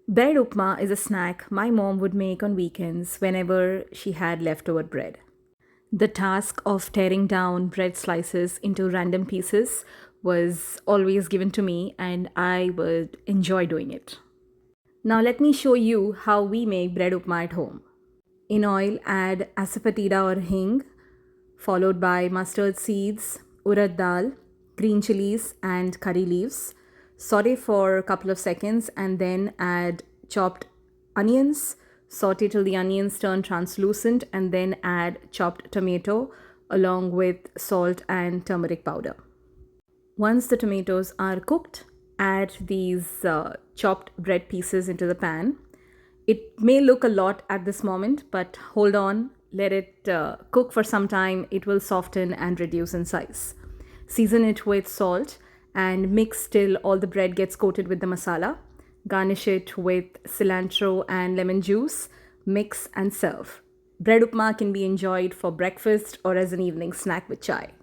Bread upma is a snack my mom would make on weekends whenever she had leftover bread. The task of tearing down bread slices into random pieces was always given to me, and I would enjoy doing it. Now, let me show you how we make bread upma at home. In oil, add asafoetida or hing, followed by mustard seeds, urad dal, green chilies, and curry leaves. Saute for a couple of seconds and then add chopped onions. Saute till the onions turn translucent and then add chopped tomato along with salt and turmeric powder. Once the tomatoes are cooked, add these chopped bread pieces into the pan. It may look a lot at this moment, but hold on, let it cook for some time. It will soften and reduce in size. Season it with salt and mix till all the bread gets coated with the masala. Garnish it with cilantro and lemon juice. Mix and serve. Bread upma can be enjoyed for breakfast or as an evening snack with chai.